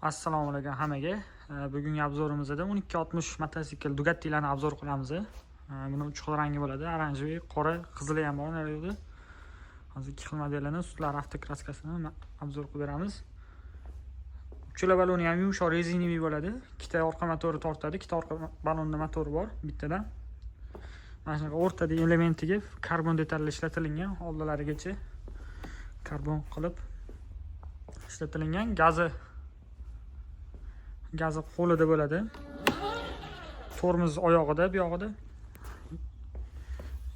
Assalomu alaykum hammaga. Bugungi obzorimizda 1260 mototsikl Dugatti'larni obzor qilamiz. Buni 3 xil rangi bo'ladi. Oranjiy, qora, qizili ham bor. Naryoqda. Hozir 2 xil modellarni sutlar avtokraskasini obzor qilib beramiz. Uchala baloni ham yumshoq rezinaviy bo'ladi. Ikkita orqa motori tortadi, ikkita orqa balonda motori bor bittadan. Mana shunaqa o'rtadagi elementiga karbon detallar ishlatilgan, oldilarigacha karbon qilib ishlatilgan. Gazi qo'lida bo'ladi. Tormoz oyog'ida, bu yog'ida.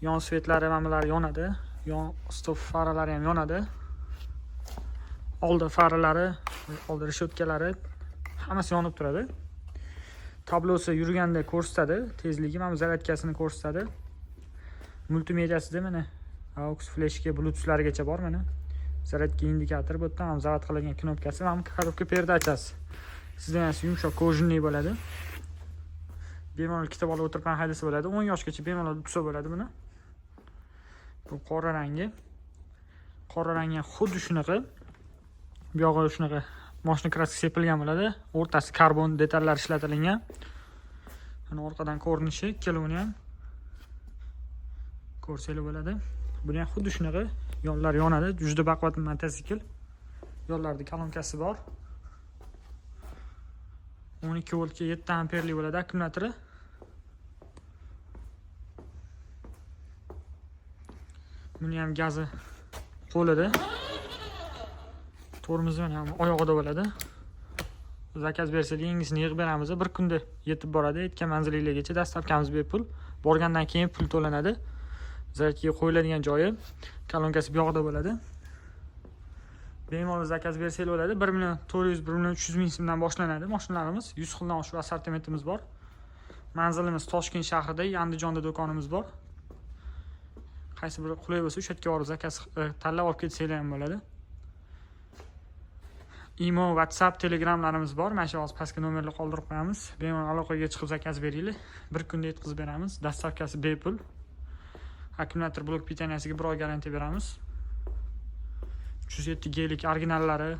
Yon svetlari hammalari yonadi. Yon stop faralari ham yonadi. Oldi faralari, oldi reshotkalari hammasi yonib turadi. Tablosi yurganda ko'rsatadi, tezligi mana zaryadkasini ko'rsatadi. Multimediasida mana aux flashga, bluetoothlargacha bor mana. Zaryadka indikator bu yerda ham zavod qilingan knopkasi, ham korobka perdachasi. Sizda ham yumshoq kojinli bo'ladi. Bemalol ikkita bola o'tirib ham haydasa bo'ladi. 10 yoshgacha bemalol tutsa bo'ladi buni. Bu qora rangi. Qora rangi xuddi shunaqa. Bu yog'i shunaqa mashina kraska sepilgan bo'ladi. O'rtasi karbon detallar ishlatilgan. Mana orqadan ko'rinishi, keluvini ham ko'rsanglar bo'ladi. Buni ham xuddi shunaqa yonlar yonadi. Juda baquvvat mototsikl. Yonlarda kolonkasi bor. 12 voltga 7 amperli bo'ladi akkumulyatori. Buni ham gazi qo'lida. Tormozi ham oyog'ida bo'ladi. Zakaz bersangiz yangisini yig'ib beramiz. Bir kunda yetib boradi. Aytgan manzilingizgacha dastavkamiz bepul. Borgandan keyin pul to'lanadi. Zaryadkaga qo'yiladigan joyi kolonkasi bu yoqda bo'ladi. Bemalol zakaz bersanglar bo'ladi. 1 million 400 1 million 300 ming so'mdan boshlanadi mashinalarimiz. 100 xildan oshiq assortimentimiz bor. Manzilimiz Toshkent shahrida, Andijonda do'konimiz bor. Qaysi biri qulay bo'lsa, o'sha yerga borib zakaz tanlab olib ketsanglar ham bo'ladi. Imo, WhatsApp, Telegramlarimiz bor. Mana shu hozir pastga nomerni qoldirib qo'yamiz. Bemalol aloqaga chiqib zakaz beringlar. Bir kunda yetkazib beramiz. Dastavkasi bepul. Akkumulyator blok pitaniyasiga 1 oy garantiya beramiz. 307G'lik originallari,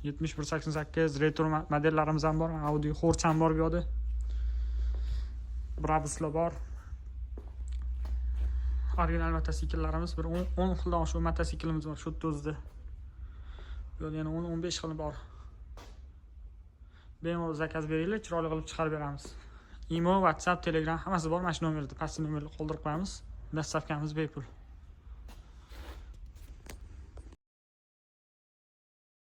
7188 retro modellarimiz ham bor. Audi Horch ham bor bu yerda. Brabuslar bor. Original mototsikllarimiz bir 10 xildan oshiq mototsiklimiz bor shu o'zida. Bu yerda yana 10-15 xil bor. Bemalol zakaz beringlar, chiroyli qilib chiqarib beramiz. Imo, WhatsApp, Telegram hammasi bor. Mana shu nomerda pastki nomerni qoldirib qo'yamiz. Dastavkamiz bepul.